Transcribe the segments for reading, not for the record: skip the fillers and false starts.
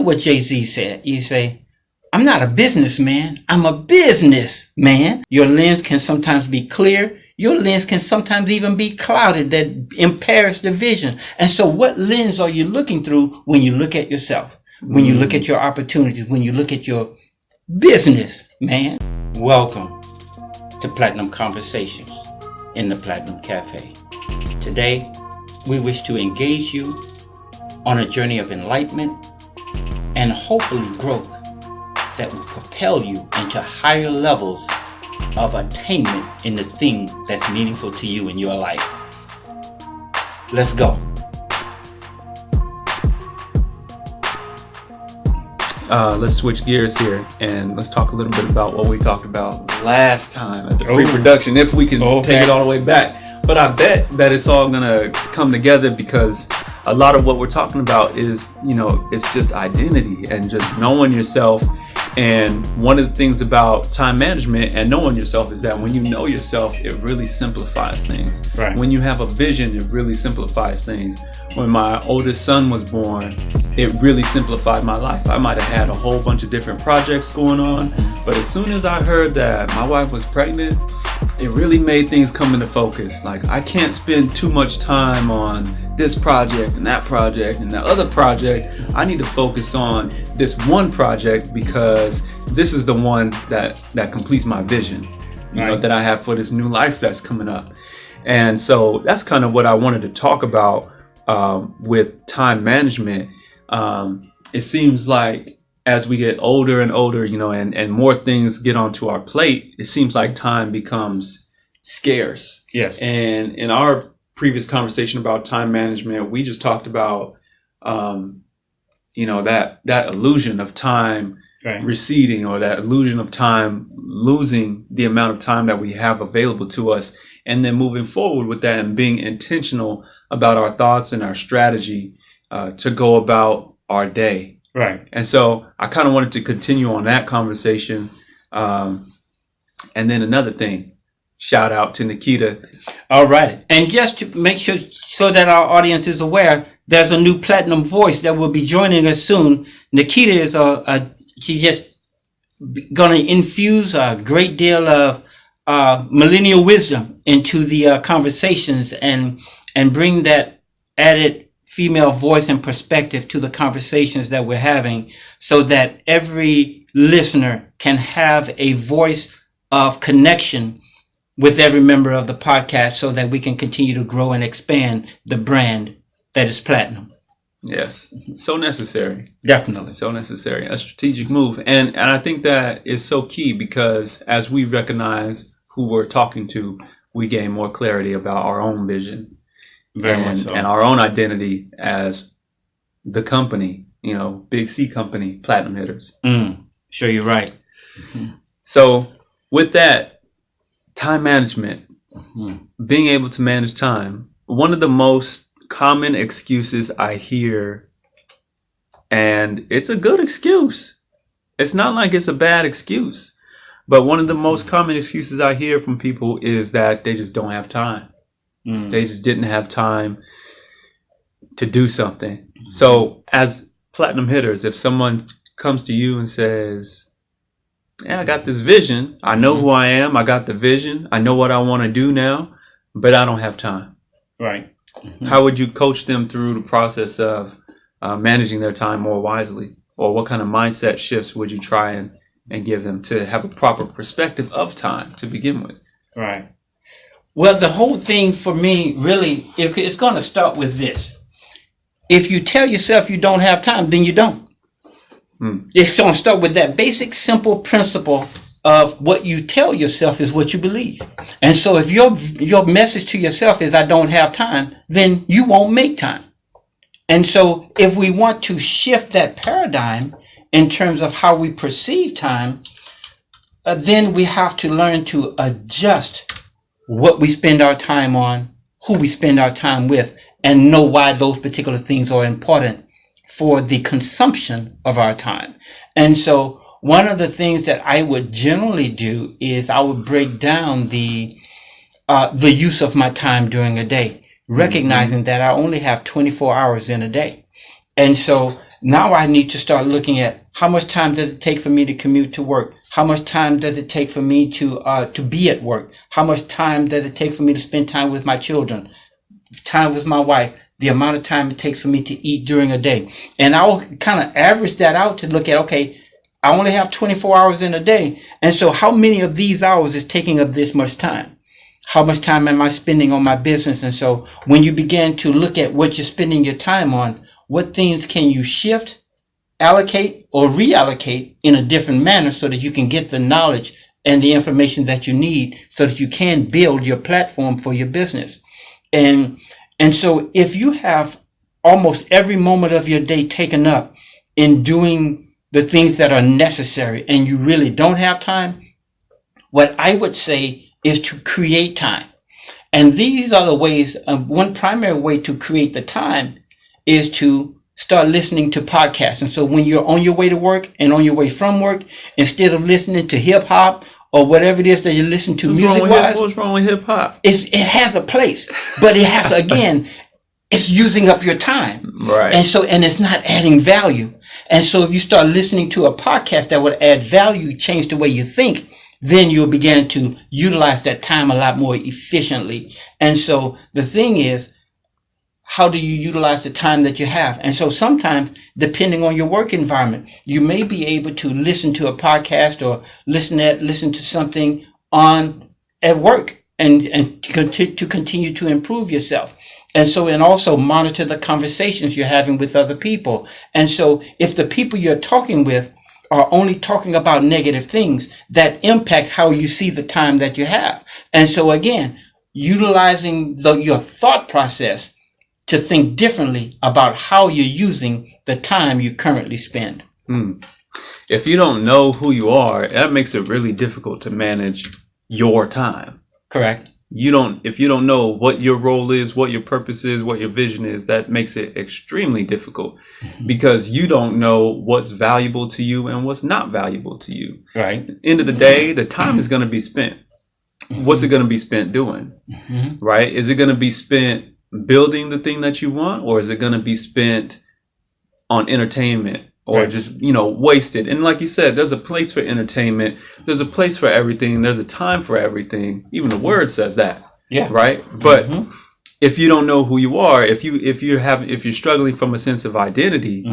what Jay-Z said. You say, I'm not a businessman. I'm a businessman. Your lens can sometimes be clear. Your lens can sometimes even be clouded. That impairs the vision. And so what lens are you looking through when you look at yourself? When you look at your opportunities? When you look at your business, man? Welcome to Platinum Conversations in the Platinum Cafe. Today, we wish to engage you on a journey of enlightenment and hopefully growth that will propel you into higher levels of attainment in the thing that's meaningful to you in your life. Let's go. Let's switch gears here and let's talk a little bit about what we talked about last time at the pre-production, if we can take it all the way back. But I bet that it's all gonna come together because a lot of what we're talking about is, it's just identity and just knowing yourself. And one of the things about time management and knowing yourself is that when you know yourself, it really simplifies things. Right. When you have a vision, it really simplifies things. When my oldest son was born, it really simplified my life. I might have had a whole bunch of different projects going on, but as soon as I heard that my wife was pregnant, it really made things come into focus. Like, I can't spend too much time on this project and that other project. I need to focus on this one project because this is the one that completes my vision, that I have for this new life that's coming up. And so that's kind of what I wanted to talk about with time management. It seems like as we get older and older, and more things get onto our plate, it seems like time becomes scarce. Yes. And in our previous conversation about time management, we just talked about, that illusion of time receding, or that illusion of time losing the amount of time that we have available to us, and then moving forward with that and being intentional about our thoughts and our strategy to go about our day. Right. And so I kind of wanted to continue on that conversation. And then another thing, shout out to Nikita. All right. And just to make sure so that our audience is aware, there's a new platinum voice that will be joining us soon. Nikita is she's just going to infuse a great deal of millennial wisdom into the conversations and bring that added female voice and perspective to the conversations that we're having, so that every listener can have a voice of connection with every member of the podcast, so that we can continue to grow and expand the brand that is Platinum. Yes. So necessary. Definitely. So necessary. A strategic move. And I think that is so key because as we recognize who we're talking to, we gain more clarity about our own vision. Very much so. And our own identity as the company, Big C company, Platinum Hitters. Sure, you're right. So with that, time management, being able to manage time, one of the most common excuses I hear, and it's a good excuse. It's not like it's a bad excuse, but one of the most common excuses I hear from people is that they just don't have time. They just didn't have time to do something. So as Platinum Hitters, if someone comes to you and says, I got this vision. I know who I am. I got the vision. I know what I want to do now, but I don't have time. Right. How would you coach them through the process of managing their time more wisely? Or what kind of mindset shifts would you try and give them to have a proper perspective of time to begin with? Right. Well, the whole thing for me, really, it's going to start with this. If you tell yourself you don't have time, then you don't. It's going to start with that basic, simple principle of what you tell yourself is what you believe. And so if your message to yourself is, I don't have time, then you won't make time. And so if we want to shift that paradigm in terms of how we perceive time, then we have to learn to adjust what we spend our time on, who we spend our time with, and know why those particular things are important for the consumption of our time. And so one of the things that I would generally do is I would break down the use of my time during a day, recognizing that I only have 24 hours in a day. And so Now I need to start looking at how much time does it take for me to commute to work? How much time does it take for me to be at work? How much time does it take for me to spend time with my children, time with my wife? The amount of time it takes for me to eat during a day. And I'll kind of average that out to look at, okay, I only have 24 hours in a day. And so how many of these hours is taking up this much time? How much time am I spending on my business? And so when you begin to look at what you're spending your time on, what things can you shift, allocate, or reallocate in a different manner so that you can get the knowledge and the information that you need so that you can build your platform for your business. And so if you have almost every moment of your day taken up in doing the things that are necessary and you really don't have time, what I would say is to create time. And these are the ways, one primary way to create the time is to start listening to podcasts. And so when you're on your way to work and on your way from work, instead of listening to hip hop or whatever it is that you listen to music-wise, what's wrong with hip hop? It has a place, but it has, again, it's using up your time. Right. And it's not adding value. And so if you start listening to a podcast that would add value, change the way you think, then you'll begin to utilize that time a lot more efficiently. And so the thing is, how do you utilize the time that you have? And so sometimes, depending on your work environment, you may be able to listen to a podcast or listen to something on at work and to continue to improve yourself. And so, and also monitor the conversations you're having with other people. And so if the people you're talking with are only talking about negative things, that impacts how you see the time that you have. And so again, utilizing your thought process to think differently about how you're using the time you currently spend. If you don't know who you are, that makes it really difficult to manage your time. Correct. If you don't know what your role is, what your purpose is, what your vision is, that makes it extremely difficult because you don't know what's valuable to you and what's not valuable to you. Right. End of the day, the time is going to be spent. What's it going to be spent doing? Right? Is it going to be spent building the thing that you want, or is it going to be spent on entertainment or just, wasted? And like you said, there's a place for entertainment. There's a place for everything. There's a time for everything. Even the word says that. Yeah. Right. But if you don't know who you are, if you're struggling from a sense of identity,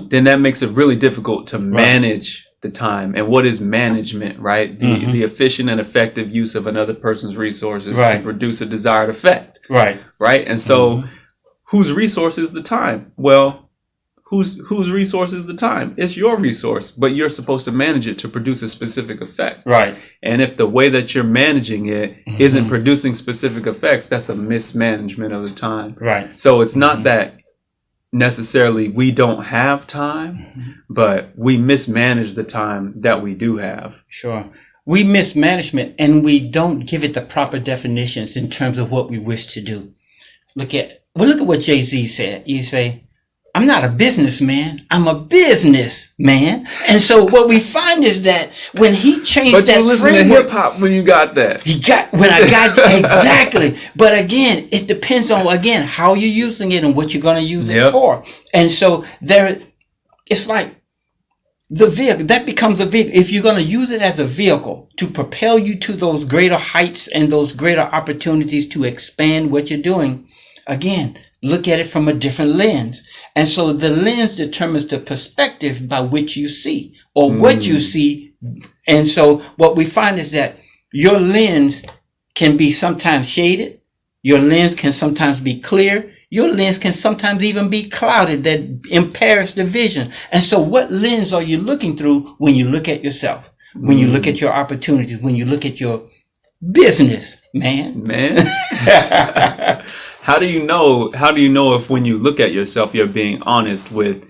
then that makes it really difficult to manage the time. And what is management, right? The efficient and effective use of another person's resources to produce a desired effect. Right. Right. And so whose resource is the time? Well, whose resource is the time? It's your resource, but you're supposed to manage it to produce a specific effect. Right. And if the way that you're managing it isn't producing specific effects, that's a mismanagement of the time. Right. So it's not that necessarily we don't have time, but we mismanage the time that we do have. Sure. We mismanagement and we don't give it the proper definitions in terms of what we wish to do. Look at what Jay-Z said. You say, I'm not a businessman, I'm a businessman. And so what we find is that when he changed that framework. But you listen to hip hop when you got that. Exactly. But again, it depends on, how you're using it and what you're going to use it for. And so it's like the vehicle, that becomes a vehicle. If you're going to use it as a vehicle to propel you to those greater heights and those greater opportunities to expand what you're doing, again, look at it from a different lens. And so the lens determines the perspective by which you see or what you see. And so what we find is that your lens can be sometimes shaded. Your lens can sometimes be clear. Your lens can sometimes even be clouded that impairs the vision. And so what lens are you looking through when you look at yourself, when you look at your opportunities, when you look at your business, man? How do you know if when you look at yourself, you're being honest with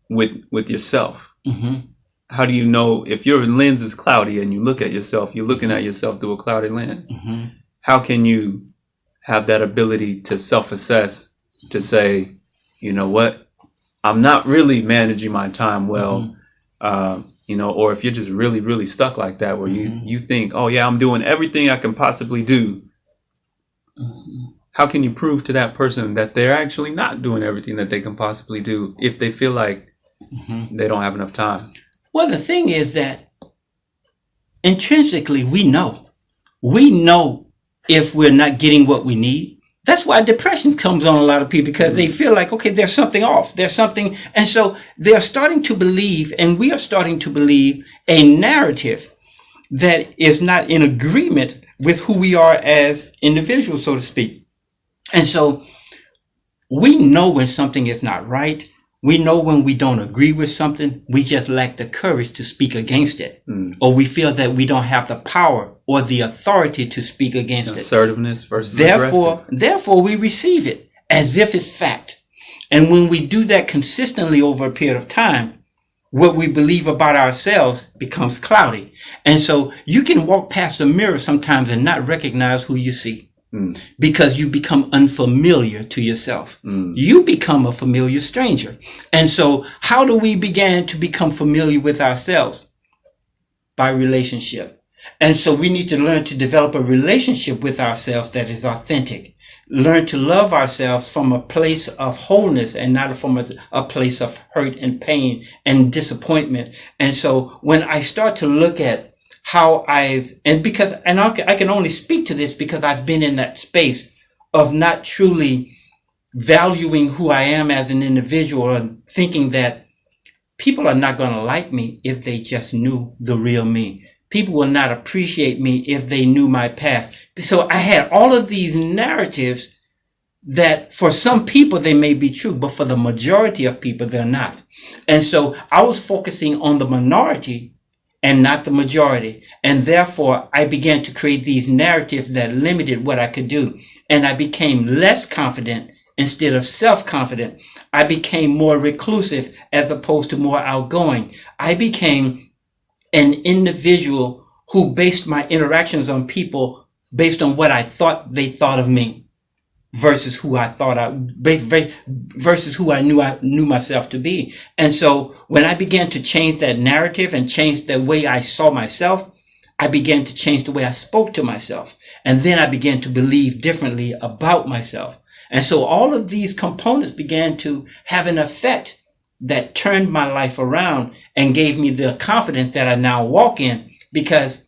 yourself? How do you know if your lens is cloudy and you look at yourself, you're looking at yourself through a cloudy lens? How can you have that ability to self-assess, to say, you know what, I'm not really managing my time well, or if you're just really, really stuck like that, where you think, oh yeah, I'm doing everything I can possibly do. how can you prove to that person that they're actually not doing everything that they can possibly do if they feel like they don't have enough time? Well, the thing is that intrinsically we know if we're not getting what we need. That's why depression comes on a lot of people, because they feel like, okay, there's something off. There's something. And so they're starting to believe, and we are starting to believe, a narrative that is not in agreement with who we are as individuals, so to speak. And so we know when something is not right. We know when we don't agree with something. We just lack the courage to speak against it. Or we feel that we don't have the power or the authority to speak against it. Assertiveness versus aggressive. Therefore, we receive it as if it's fact. And when we do that consistently over a period of time, what we believe about ourselves becomes cloudy. And so you can walk past a mirror sometimes and not recognize who you see. Because you become unfamiliar to yourself. You become a familiar stranger. And so how do we begin to become familiar with ourselves? By relationship. And so we need to learn to develop a relationship with ourselves that is authentic. Learn to love ourselves from a place of wholeness and not from a place of hurt and pain and disappointment. And so when I start to look at how I can only speak to this because I've been in that space of not truly valuing who I am as an individual, and thinking that people are not going to like me if they just knew the real me. People will not appreciate me if they knew my past. So I had all of these narratives that for some people they may be true, but for the majority of people they're not. And so I was focusing on the minority and not the majority. And therefore, I began to create these narratives that limited what I could do. And I became less confident instead of self-confident. I became more reclusive as opposed to more outgoing. I became an individual who based my interactions on people based on what I thought they thought of me versus who I knew myself to be. And so when I began to change that narrative and change the way I saw myself, I began to change the way I spoke to myself. And then I began to believe differently about myself. And so all of these components began to have an effect that turned my life around and gave me the confidence that I now walk in, because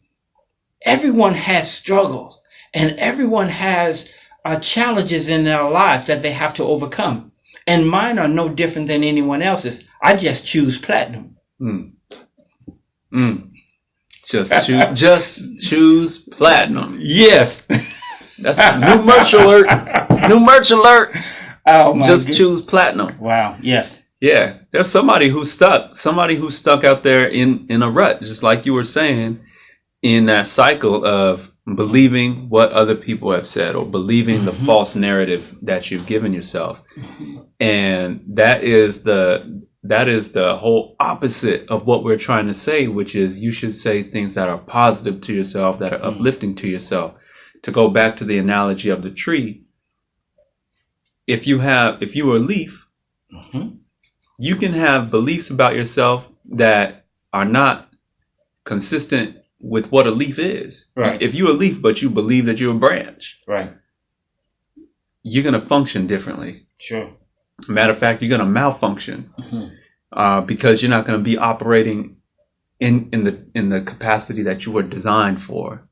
everyone has struggles and everyone has challenges in their lives that they have to overcome. And mine are no different than anyone else's. I just choose platinum. Just choose platinum. Yes. That's a new merch alert. New merch alert. Oh my Just goodness. choose platinum. Wow. Yes. Yeah. There's somebody who's stuck out there in a rut, just like you were saying, in that cycle of believing what other people have said, or believing the false narrative that you've given yourself. And that is the whole opposite of what we're trying to say, which is you should say things that are positive to yourself, that are uplifting to yourself. To go back to the analogy of the tree, if you were a leaf, you can have beliefs about yourself that are not consistent with what a leaf is. Right. If you're a leaf, but you believe that you're a branch, Right. you're going to function differently. Sure. Matter of fact, you're going to malfunction because you're not going to be operating in the capacity that you were designed for.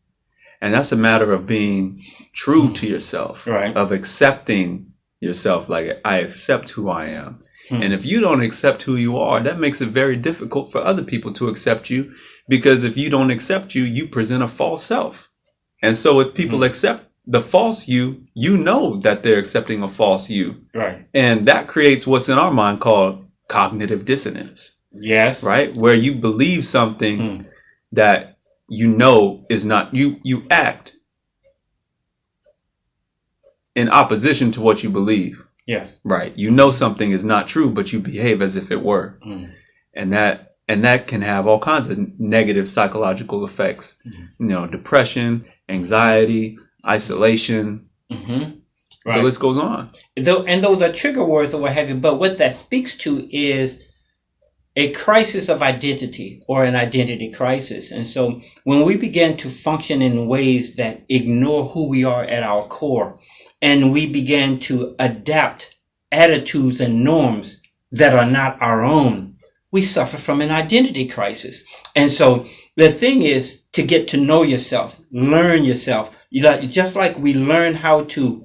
And that's a matter of being true to yourself, Right. of accepting yourself. Like, I accept who I am. And if you don't accept who you are, that makes it very difficult for other people to accept you, because if you don't accept you, you present a false self. And so if people accept the false you, you know that they're accepting a false you. Right. And that creates what's in our mind called cognitive dissonance. Yes. Right? Where you believe something that you know is not, you act in opposition to what you believe. Yes. Right. You know something is not true, but you behave as if it were. And that can have all kinds of negative psychological effects. Depression, anxiety, isolation. Right. The list goes on. Though the trigger words or what have you, but what that speaks to is a crisis of identity, or an identity crisis. And so when we begin to function in ways that ignore who we are at our core, and we began to adapt attitudes and norms that are not our own, we suffer from an identity crisis. And so the thing is to get to know yourself, learn yourself. Just like we learn how to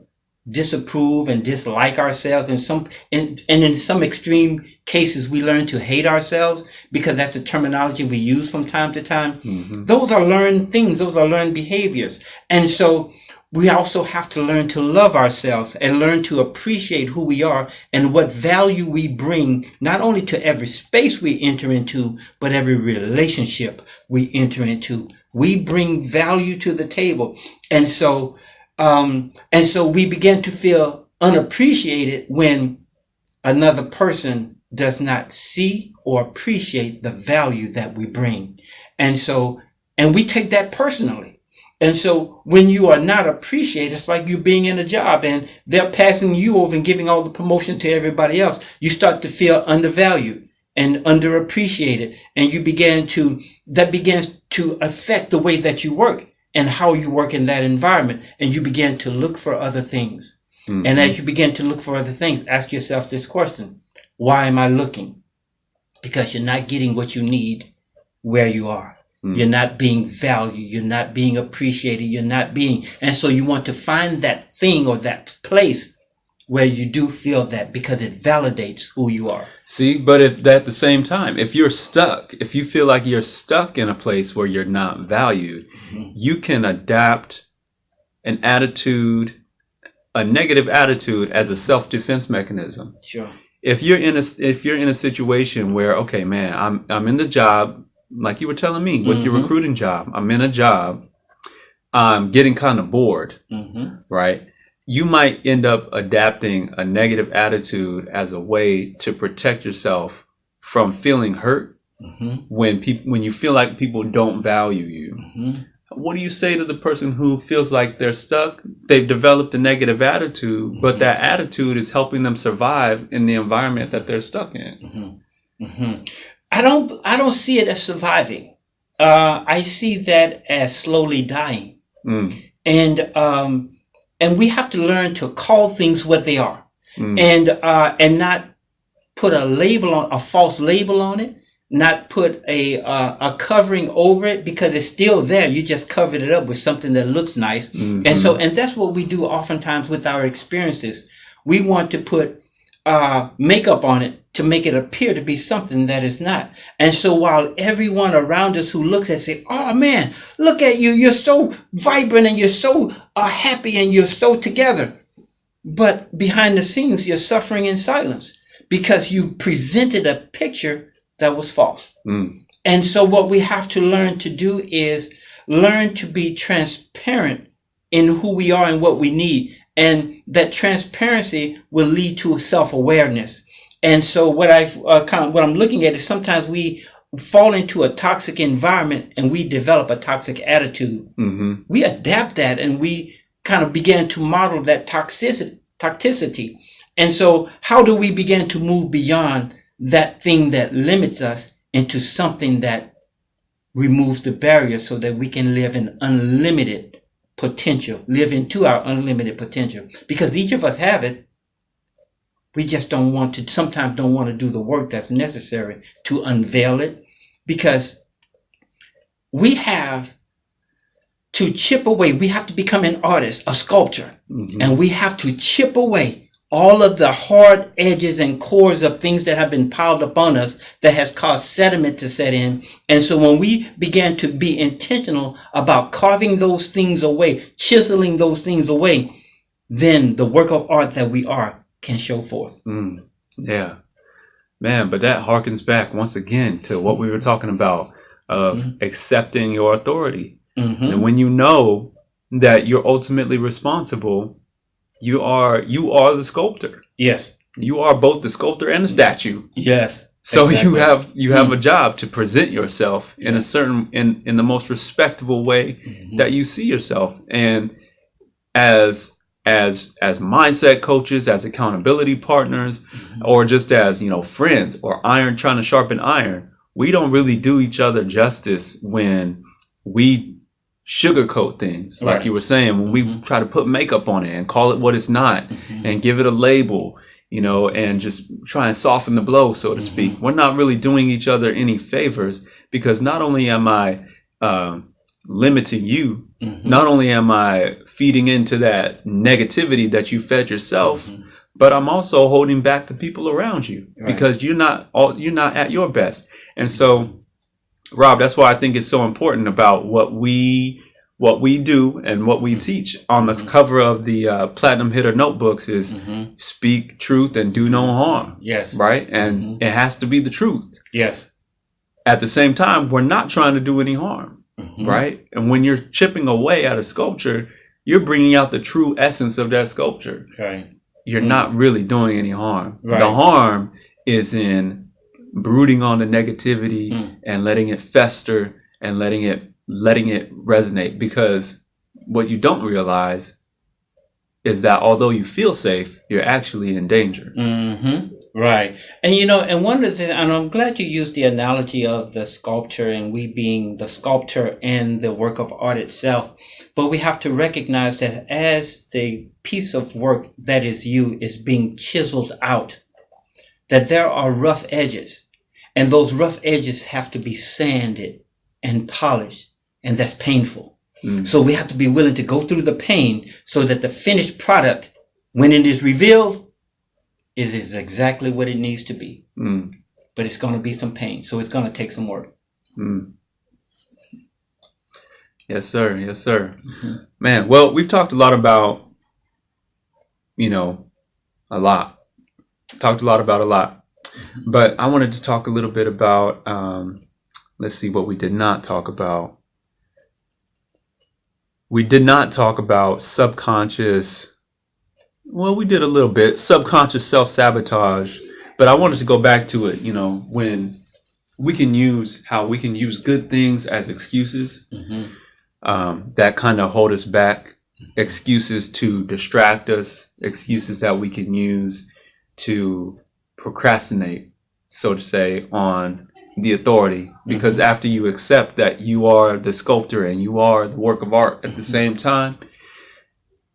disapprove and dislike ourselves, and in some extreme cases we learn to hate ourselves, because that's the terminology we use from time to time. Those are learned things, those are learned behaviors. And so we also have to learn to love ourselves and learn to appreciate who we are and what value we bring, not only to every space we enter into, but every relationship we enter into. We bring value to the table. And so we begin to feel unappreciated when another person does not see or appreciate the value that we bring. And we take that personally. And so when you are not appreciated, it's like you being in a job and they're passing you over and giving all the promotion to everybody else. You start to feel undervalued and underappreciated. And that begins to affect the way that you work and how you work in that environment. And you begin to look for other things. And as you begin to look for other things, ask yourself this question: why am I looking? Because you're not getting what you need where you are. You're not being valued. You're not being appreciated. And so you want to find that thing or that place where you do feel that, because it validates who you are. See, but if at the same time, if you feel like you're stuck in a place where you're not valued, you can adapt a negative attitude as a self-defense mechanism. Sure. If you're in a situation where, okay, man, I'm in the job, like you were telling me with your recruiting job, I'm in a job, I'm getting kind of bored, right? You might end up adapting a negative attitude as a way to protect yourself from feeling hurt when you feel like people don't value you. What do you say to the person who feels like they're stuck? They've developed a negative attitude, but that attitude is helping them survive in the environment that they're stuck in. I don't see it as surviving. I see that as slowly dying. And we have to learn to call things what they are, and not put a false label on it, not put a covering over it, because it's still there. You just covered it up with something that looks nice. And that's what we do oftentimes with our experiences. We want to put makeup on it to make it appear to be something that is not. And so while everyone around us who looks at us say, oh man, look at you, you're so vibrant and you're so happy and you're so together. But behind the scenes, you're suffering in silence because you presented a picture that was false. And so what we have to learn to do is learn to be transparent in who we are and what we need. And that transparency will lead to self-awareness. And so what I'm looking at is sometimes we fall into a toxic environment and we develop a toxic attitude. We adapt that and we kind of begin to model that toxicity. And so how do we begin to move beyond that thing that limits us into something that removes the barrier so that we can live in unlimited potential, live into our unlimited potential? Because each of us have it. We just sometimes don't want to do the work that's necessary to unveil it, because we have to chip away. We have to become an artist, a sculptor, and we have to chip away all of the hard edges and cores of things that have been piled upon us that has caused sediment to set in. And so when we began to be intentional about carving those things away, chiseling those things away, then the work of art that we are can show forth. Yeah, man, but that harkens back once again to what we were talking about of accepting your authority. And when you know that you're ultimately responsible, you are the sculptor. Yes. You are both the sculptor and the statue. Yes. So exactly. you have a job to present yourself in a certain in the most respectable way that you see yourself. And as mindset coaches, as accountability partners, or just as, friends or iron trying to sharpen iron, we don't really do each other justice when we sugarcoat things, like Right. you were saying, when we try to put makeup on it and call it what it's not and give it a label, you know, and just try and soften the blow, so to speak. We're not really doing each other any favors, because not only am I limiting you, not only am I feeding into that negativity that you fed yourself, but I'm also holding back the people around you, because you're not at your best. And so, Rob, that's why I think it's so important about what we do and what we teach on the cover of the Platinum Hitter notebooks is speak truth and do no harm. Yes. Right? And it has to be the truth. Yes. At the same time, we're not trying to do any harm. Right? And when you're chipping away at a sculpture, you're bringing out the true essence of that sculpture. Right. You're not really doing any harm. Right. The harm is in brooding on the negativity and letting it fester and letting it resonate, because what you don't realize is that although you feel safe, you're actually in danger. Right. And you know, and one of the things, and I'm glad you used the analogy of the sculpture and we being the sculptor and the work of art itself, but we have to recognize that as the piece of work that is you is being chiseled out, that there are rough edges, and those rough edges have to be sanded and polished, and that's painful. So we have to be willing to go through the pain so that the finished product, when it is revealed, is exactly what it needs to be. But it's going to be some pain, so it's going to take some work. Yes, sir. Yes, sir. Man, well, we've talked a lot about, talked a lot about a lot. But I wanted to talk a little bit about, let's see what we did not talk about. We did not talk about subconscious. Well, we did a little bit subconscious self-sabotage, but I wanted to go back to it, when we can use good things as excuses, that kind of hold us back, excuses to distract us, excuses that we can use to procrastinate, so to say, on the authority. Because after you accept that you are the sculptor and you are the work of art at the same time,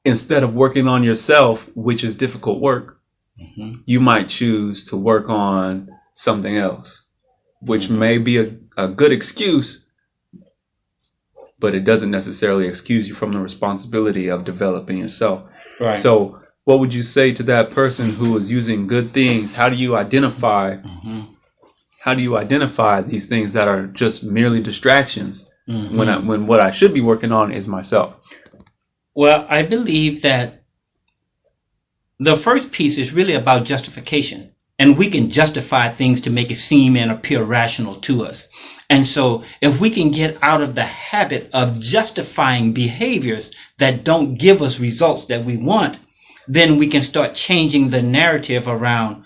instead of working on yourself, which is difficult work, you might choose to work on something else, which may be a good excuse, but it doesn't necessarily excuse you from the responsibility of developing yourself. Right. So what would you say to that person who is using good things? How do you identify these things that are just merely distractions when what I should be working on is myself? Well, I believe that the first piece is really about justification. And we can justify things to make it seem and appear rational to us. And so if we can get out of the habit of justifying behaviors that don't give us results that we want, then we can start changing the narrative around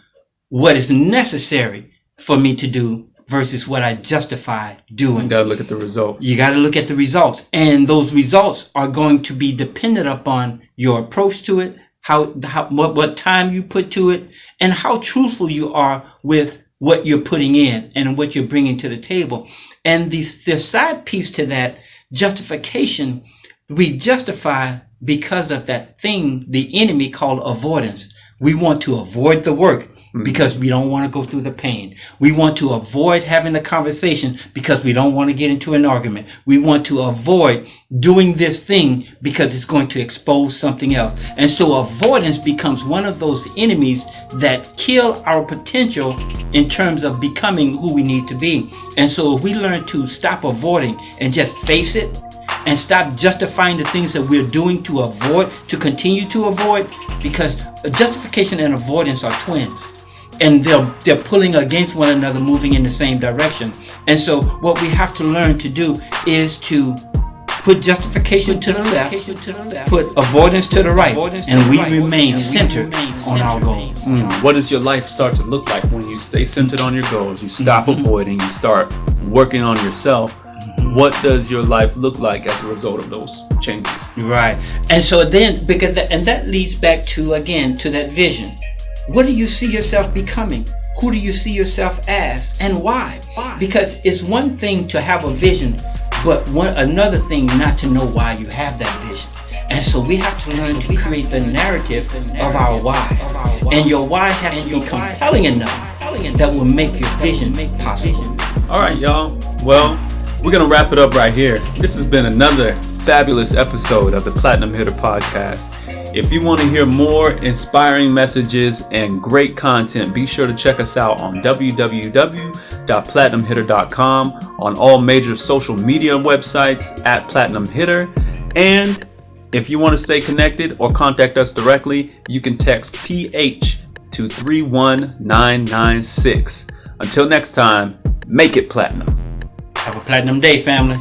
what is necessary for me to do versus what I justify doing. You gotta look at the results. You got to look at the results. And those results are going to be dependent upon your approach to it, what time you put to it, and how truthful you are with what you're putting in and what you're bringing to the table. And the side piece to that, justification, we justify because of that thing the enemy called avoidance. We want to avoid the work because we don't want to go through the pain. We want to avoid having the conversation because we don't want to get into an argument. We want to avoid doing this thing because it's going to expose something else. And so avoidance becomes one of those enemies that kill our potential in terms of becoming who we need to be. And so if we learn to stop avoiding and just face it, and stop justifying the things that we're doing to avoid, to continue to avoid, because justification and avoidance are twins. And they're pulling against one another, moving in the same direction. And so what we have to learn to do is to put justification to the left, put avoidance to the right, and we remain centered on our goals. What does your life start to look like when you stay centered on your goals? You stop avoiding, you start working on yourself. What does your life look like as a result of those changes? Right. And so then, that leads back to, again, to that vision. What do you see yourself becoming? Who do you see yourself as? And why? Because it's one thing to have a vision, But another thing, not to know why you have that vision. And so we have to learn to create the narrative of our why. And your why has to be compelling enough that will make your vision possible. All right, y'all. Well, we're going to wrap it up right here. This has been another fabulous episode of the Platinum Hitter Podcast. If you want to hear more inspiring messages and great content, be sure to check us out on www.platinumhitter.com, on all major social media websites at Platinum Hitter. And if you want to stay connected or contact us directly, you can text PH to 31996. Until next time, make it platinum. Have a platinum day, family.